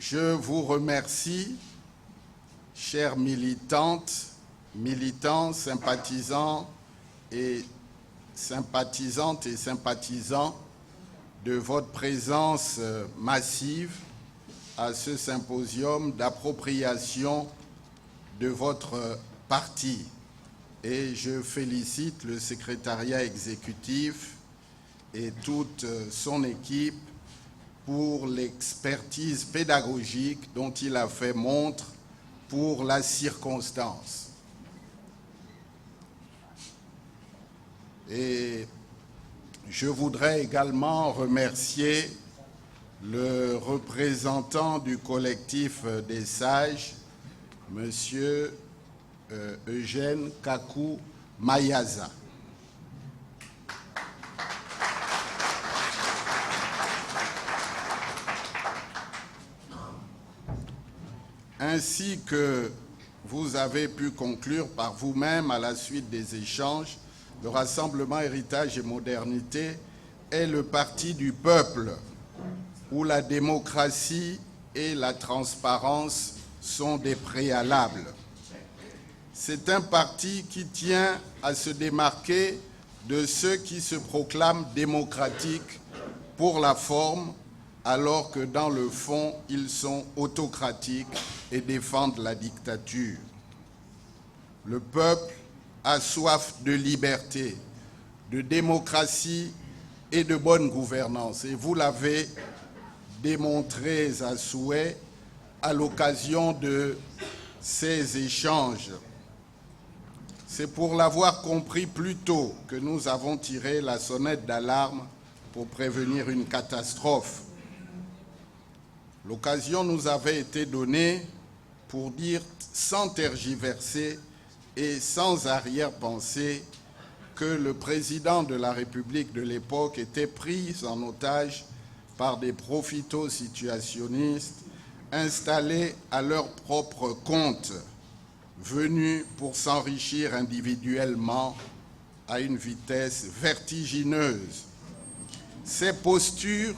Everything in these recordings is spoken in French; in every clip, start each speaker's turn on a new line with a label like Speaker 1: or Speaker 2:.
Speaker 1: Je vous remercie, chères militantes, militants, sympathisantes et sympathisants, de votre présence massive à ce symposium d'appropriation de votre parti. Et je félicite le secrétariat exécutif et toute son équipe pour l'expertise pédagogique dont il a fait montre pour la circonstance. Et je voudrais également remercier le représentant du collectif des sages, Monsieur Eugène Kakou Mayaza. Ainsi que vous avez pu conclure par vous-même à la suite des échanges, le Rassemblement Héritage et Modernité est le parti du peuple, où la démocratie et la transparence sont des préalables. C'est un parti qui tient à se démarquer de ceux qui se proclament démocratiques pour la forme, alors que dans le fond, ils sont autocratiques et défendent la dictature. Le peuple a soif de liberté, de démocratie et de bonne gouvernance. Et vous l'avez démontré à souhait à l'occasion de ces échanges. C'est pour l'avoir compris plus tôt que nous avons tiré la sonnette d'alarme pour prévenir une catastrophe. L'occasion nous avait été donnée pour dire sans tergiverser et sans arrière-pensée que le président de la République de l'époque était pris en otage par des profito-situationnistes installés à leur propre compte, venus pour s'enrichir individuellement à une vitesse vertigineuse. Ces postures,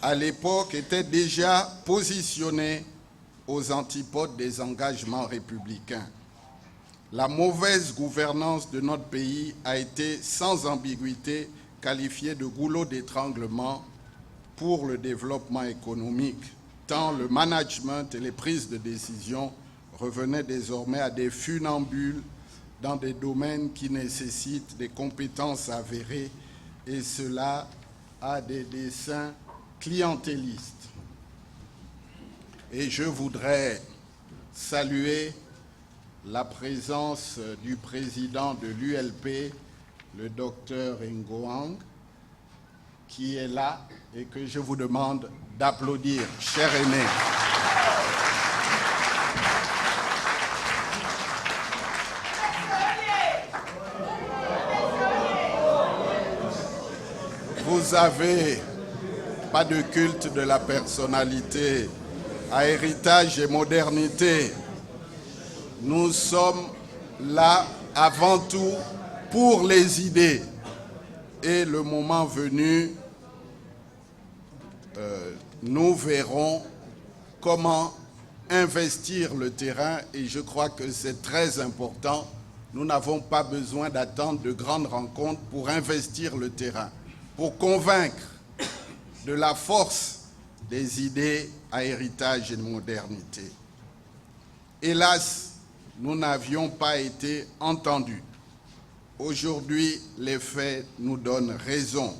Speaker 1: à l'époque, étaient déjà positionnées aux antipodes des engagements républicains. La mauvaise gouvernance de notre pays a été sans ambiguïté qualifiée de goulot d'étranglement pour le développement économique, tant le management et les prises de décision revenaient désormais à des funambules dans des domaines qui nécessitent des compétences avérées, et cela à des desseins clientélistes. Et je voudrais saluer la présence du président de l'ULP, le docteur Ngoang, qui est là et que je vous demande d'applaudir, cher aîné. Vous avez pas de culte de la personnalité, à Héritage et Modernité. Nous sommes là avant tout pour les idées. Et le moment venu, nous verrons comment investir le terrain, et je crois que c'est très important. Nous n'avons pas besoin d'attendre de grandes rencontres pour investir le terrain, pour convaincre de la force des idées à Héritage et de Modernité. Hélas, nous n'avions pas été entendus. Aujourd'hui, les faits nous donnent raison.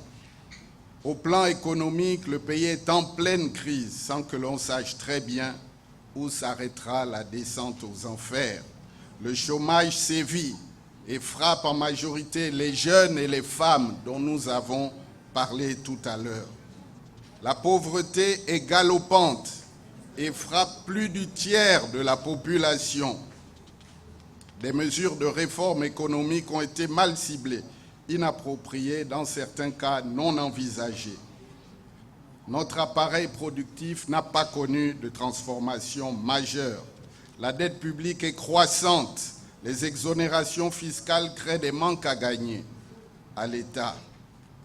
Speaker 1: Au plan économique, le pays est en pleine crise sans que l'on sache très bien où s'arrêtera la descente aux enfers. Le chômage sévit et frappe en majorité les jeunes et les femmes dont nous avons parlé tout à l'heure. La pauvreté est galopante et frappe plus du tiers de la population. Des mesures de réforme économique ont été mal ciblées, inappropriées, dans certains cas non envisagées. Notre appareil productif n'a pas connu de transformation majeure. La dette publique est croissante. Les exonérations fiscales créent des manques à gagner à l'État.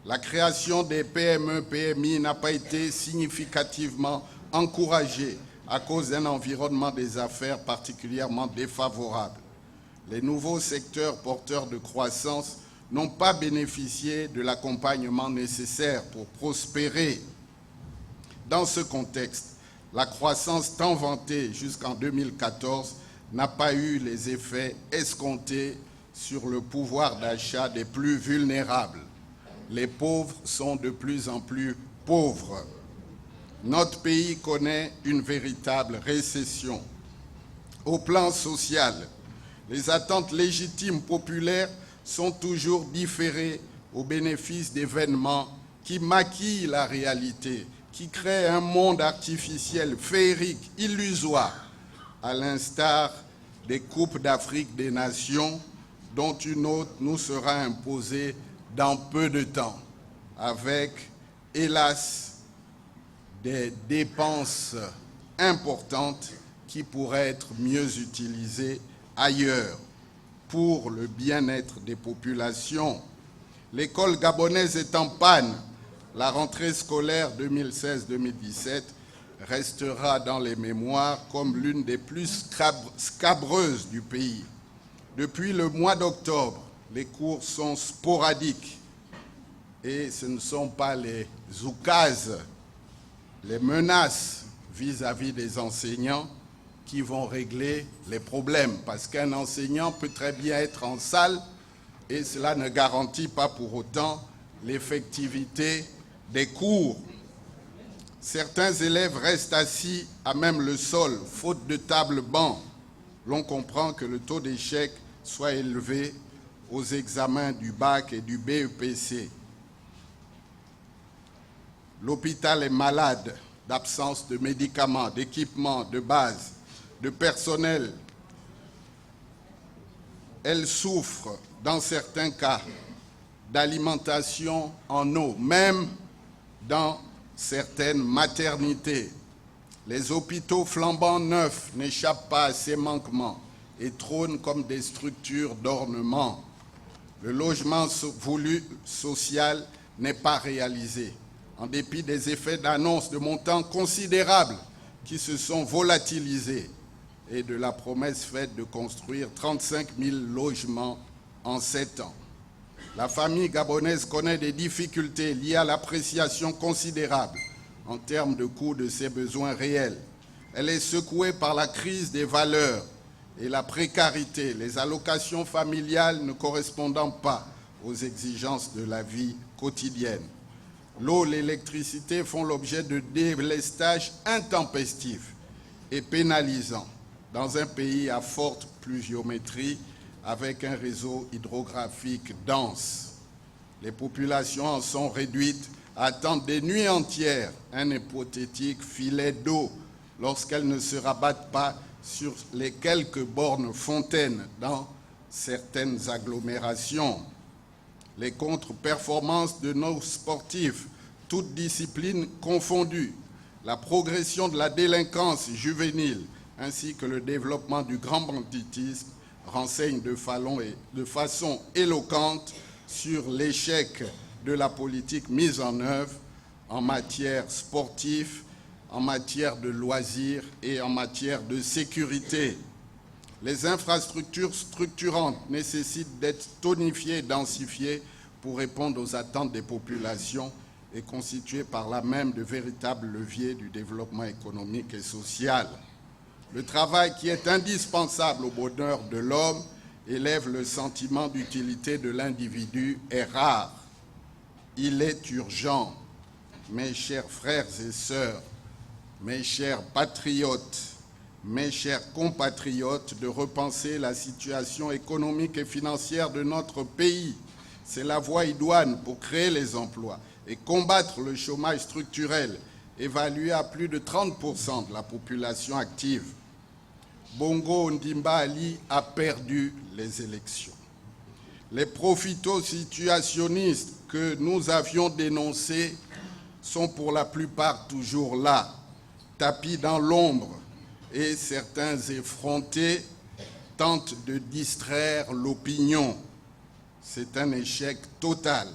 Speaker 1: La création des PME, PMI n'a pas été significativement encouragée, à cause d'un environnement des affaires particulièrement défavorable. Les nouveaux secteurs porteurs de croissance n'ont pas bénéficié de l'accompagnement nécessaire pour prospérer. Dans ce contexte, la croissance tant vantée jusqu'en 2014 n'a pas eu les effets escomptés sur le pouvoir d'achat des plus vulnérables. Les pauvres sont de plus en plus pauvres. Notre pays connaît une véritable récession. Au plan social, les attentes légitimes populaires sont toujours différées au bénéfice d'événements qui maquillent la réalité, qui créent un monde artificiel, féerique, illusoire, à l'instar des Coupes d'Afrique des Nations, dont une autre nous sera imposée dans peu de temps, avec, hélas, des dépenses importantes qui pourraient être mieux utilisées ailleurs pour le bien-être des populations. L'école gabonaise est en panne. La rentrée scolaire 2016-2017 restera dans les mémoires comme l'une des plus scabreuses du pays. Depuis le mois d'octobre, les cours sont sporadiques et ce ne sont pas les oukases, les menaces vis-à-vis des enseignants qui vont régler les problèmes. Parce qu'un enseignant peut très bien être en salle et cela ne garantit pas pour autant l'effectivité des cours. Certains élèves restent assis à même le sol, faute de table-banc. L'on comprend que le taux d'échec soit élevé aux examens du bac et du BEPC. L'hôpital est malade d'absence de médicaments, d'équipements de base, de personnel. Elle souffre, dans certains cas, d'alimentation en eau, même dans certaines maternités. Les hôpitaux flambant neufs n'échappent pas à ces manquements et trônent comme des structures d'ornement. Le logement voulu social n'est pas réalisé, en dépit des effets d'annonce de montants considérables qui se sont volatilisés et de la promesse faite de construire 35 000 logements en 7 ans. La famille gabonaise connaît des difficultés liées à l'appréciation considérable en termes de coût de ses besoins réels. Elle est secouée par la crise des valeurs et la précarité, les allocations familiales ne correspondant pas aux exigences de la vie quotidienne. L'eau et l'électricité font l'objet de délestages intempestifs et pénalisants dans un pays à forte pluviométrie avec un réseau hydrographique dense. Les populations en sont réduites à attendre des nuits entières un hypothétique filet d'eau lorsqu'elles ne se rabattent pas sur les quelques bornes fontaines dans certaines agglomérations. Les contre-performances de nos sportifs, toutes disciplines confondues, la progression de la délinquance juvénile ainsi que le développement du grand banditisme renseignent de façon éloquente sur l'échec de la politique mise en œuvre en matière sportive, en matière de loisirs et en matière de sécurité. Les infrastructures structurantes nécessitent d'être tonifiées et densifiées pour répondre aux attentes des populations et constituer par là même de véritables leviers du développement économique et social. Le travail qui est indispensable au bonheur de l'homme élève le sentiment d'utilité de l'individu est rare. Il est urgent, mes chers frères et sœurs, mes chers patriotes, mes chers compatriotes, de repenser la situation économique et financière de notre pays. C'est la voie idoine pour créer les emplois et combattre le chômage structurel, évalué à plus de 30% de la population active. Bongo Ondimba Ali a perdu les élections. Les profito-situationnistes que nous avions dénoncés sont pour la plupart toujours là, tapis dans l'ombre, et certains effrontés tentent de distraire l'opinion. C'est un échec total.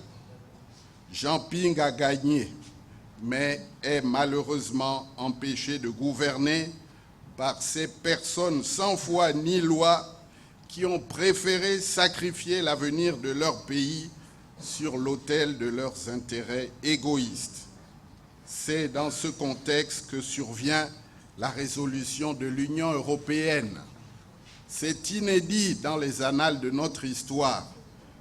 Speaker 1: Jean Ping a gagné. mais est malheureusement empêché de gouverner par ces personnes sans foi ni loi qui ont préféré sacrifier l'avenir de leur pays sur l'autel de leurs intérêts égoïstes. C'est dans ce contexte que survient la résolution de l'Union européenne. C'est inédit dans les annales de notre histoire.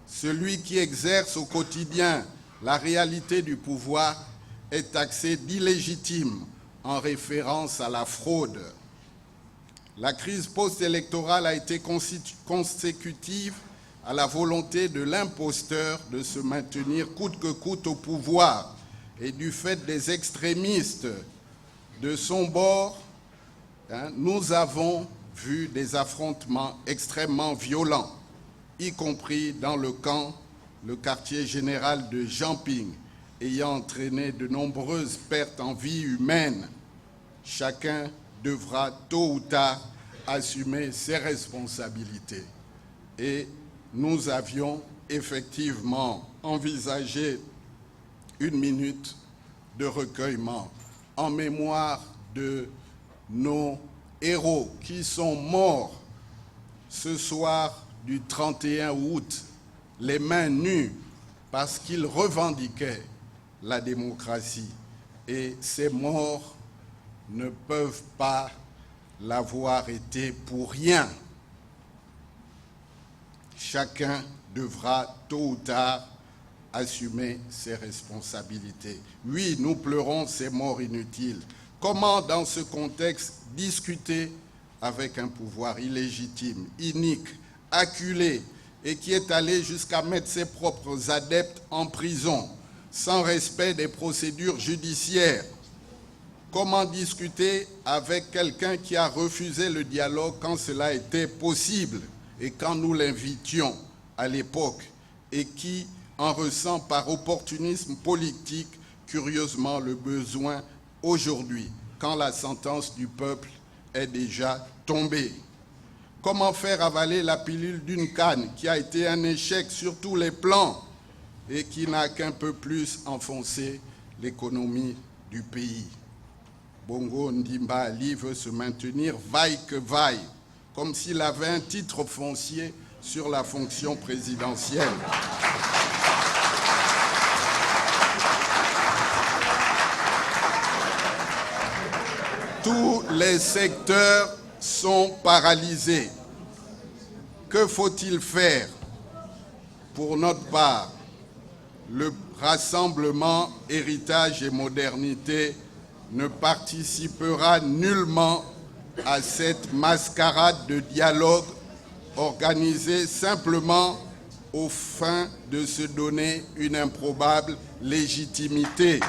Speaker 1: Celui qui exerce au quotidien la réalité du pouvoir est taxé d'illégitime en référence à la fraude. La crise post-électorale a été consécutive à la volonté de l'imposteur de se maintenir coûte que coûte au pouvoir et du fait des extrémistes de son bord, nous avons vu des affrontements extrêmement violents, y compris dans le quartier général de Jamping, ayant entraîné de nombreuses pertes en vie humaine. Chacun devra tôt ou tard assumer ses responsabilités. Et nous avions effectivement envisagé une minute de recueillement en mémoire de nos héros qui sont morts ce soir du 31 août, les mains nues, parce qu'ils revendiquaient la démocratie. Et ces morts ne peuvent pas l'avoir été pour rien. Chacun devra tôt ou tard assumer ses responsabilités. Oui, nous pleurons ces morts inutiles. Comment, dans ce contexte, discuter avec un pouvoir illégitime, inique, acculé, et qui est allé jusqu'à mettre ses propres adeptes en prison, sans respect des procédures judiciaires? Comment discuter avec quelqu'un qui a refusé le dialogue quand cela était possible et quand nous l'invitions à l'époque, et qui en ressent par opportunisme politique curieusement le besoin aujourd'hui, quand la sentence du peuple est déjà tombée? Comment faire avaler la pilule d'une canne qui a été un échec sur tous les plans et qui n'a qu'un peu plus enfoncé l'économie du pays? Bongo Ndimba Ali veut se maintenir vaille que vaille, comme s'il avait un titre foncier sur la fonction présidentielle. Tous les secteurs sont paralysés. Que faut-il faire? Pour notre part, le rassemblement Héritage et Modernité ne participera nullement à cette mascarade de dialogue organisée simplement aux fins de se donner une improbable légitimité.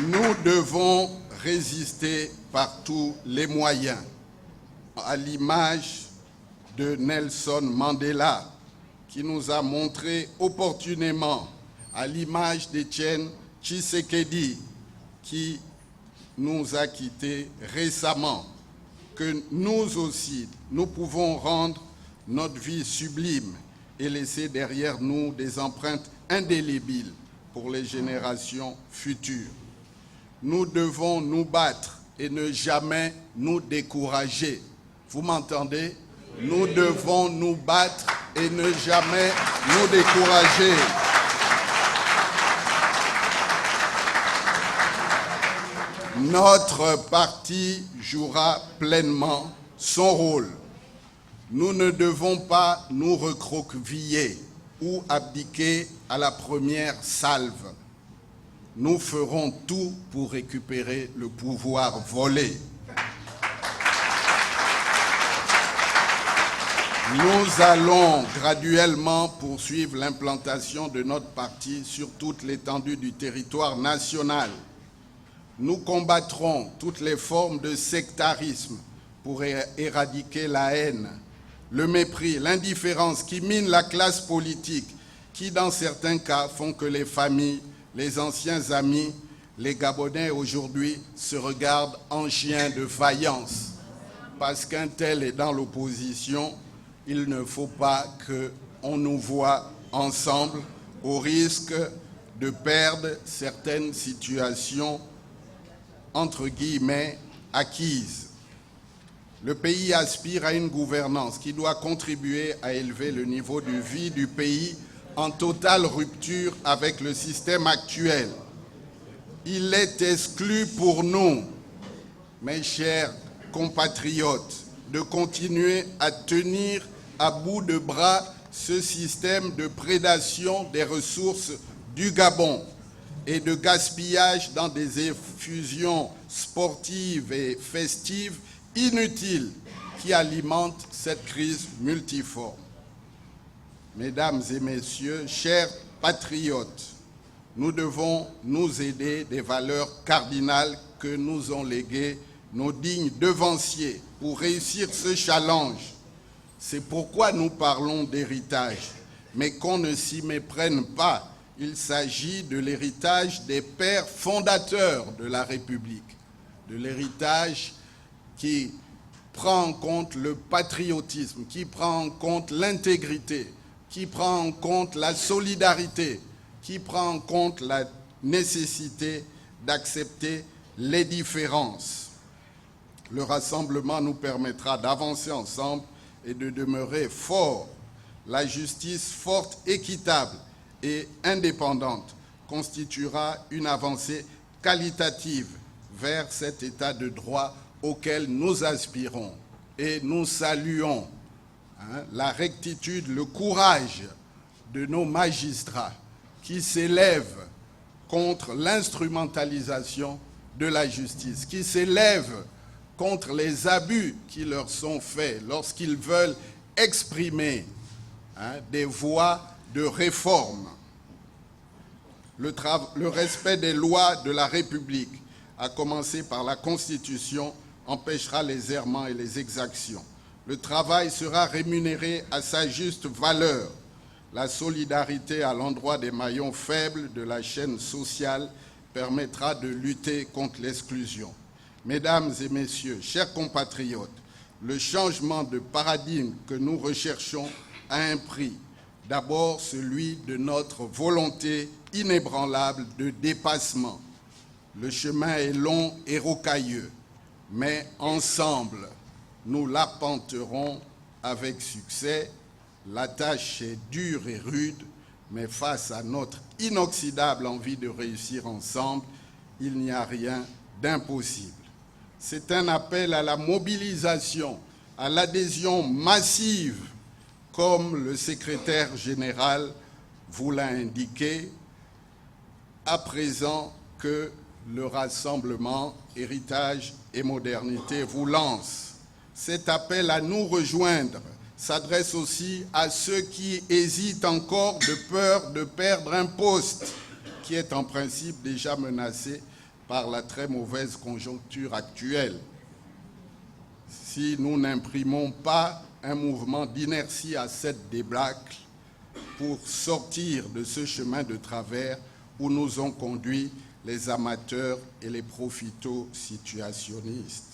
Speaker 1: Nous devons résister par tous les moyens, à l'image de Nelson Mandela, qui nous a montré opportunément, à l'image d'Etienne Tshisekedi, qui nous a quittés récemment, que nous aussi, nous pouvons rendre notre vie sublime et laisser derrière nous des empreintes indélébiles pour les générations futures. Nous devons nous battre et ne jamais nous décourager. Vous m'entendez? Nous devons nous battre et ne jamais nous décourager. Notre parti jouera pleinement son rôle. Nous ne devons pas nous recroqueviller ou abdiquer à la première salve. Nous ferons tout pour récupérer le pouvoir volé. Nous allons graduellement poursuivre l'implantation de notre parti sur toute l'étendue du territoire national. Nous combattrons toutes les formes de sectarisme pour éradiquer la haine, le mépris, l'indifférence qui minent la classe politique, qui dans certains cas font que les familles, les anciens amis, les Gabonais aujourd'hui se regardent en chien de faïence. Parce qu'un tel est dans l'opposition, il ne faut pas que on nous voit ensemble au risque de perdre certaines situations, entre guillemets, acquises. Le pays aspire à une gouvernance qui doit contribuer à élever le niveau de vie du pays en totale rupture avec le système actuel. Il est exclu pour nous, mes chers compatriotes, de continuer à tenir à bout de bras ce système de prédation des ressources du Gabon et de gaspillage dans des effusions sportives et festives inutiles qui alimentent cette crise multiforme. Mesdames et messieurs, chers patriotes, nous devons nous aider des valeurs cardinales que nous ont léguées nos dignes devanciers pour réussir ce challenge. C'est pourquoi nous parlons d'héritage, mais qu'on ne s'y méprenne pas. Il s'agit de l'héritage des pères fondateurs de la République, de l'héritage qui prend en compte le patriotisme, qui prend en compte l'intégrité, qui prend en compte la solidarité, qui prend en compte la nécessité d'accepter les différences. Le rassemblement nous permettra d'avancer ensemble et de demeurer forts. La justice forte, équitable et indépendante constituera une avancée qualitative vers cet état de droit auquel nous aspirons. Et nous saluons la rectitude, le courage de nos magistrats qui s'élèvent contre l'instrumentalisation de la justice, qui s'élèvent contre les abus qui leur sont faits lorsqu'ils veulent exprimer des voies de réforme. Le respect des lois de la République, à commencer par la Constitution, empêchera les errements et les exactions. Le travail sera rémunéré à sa juste valeur. La solidarité à l'endroit des maillons faibles de la chaîne sociale permettra de lutter contre l'exclusion. Mesdames et messieurs, chers compatriotes, le changement de paradigme que nous recherchons a un prix. D'abord, celui de notre volonté inébranlable de dépassement. Le chemin est long et rocailleux, mais ensemble, nous l'arpenterons avec succès. La tâche est dure et rude, mais face à notre inoxydable envie de réussir ensemble, il n'y a rien d'impossible. C'est un appel à la mobilisation, à l'adhésion massive, comme le secrétaire général vous l'a indiqué, à présent que le rassemblement Héritage et Modernité vous lance. Cet appel à nous rejoindre s'adresse aussi à ceux qui hésitent encore de peur de perdre un poste qui est en principe déjà menacé par la très mauvaise conjoncture actuelle. Si nous n'imprimons pas un mouvement d'inertie à cette débâcle pour sortir de ce chemin de travers où nous ont conduit les amateurs et les profito-situationnistes.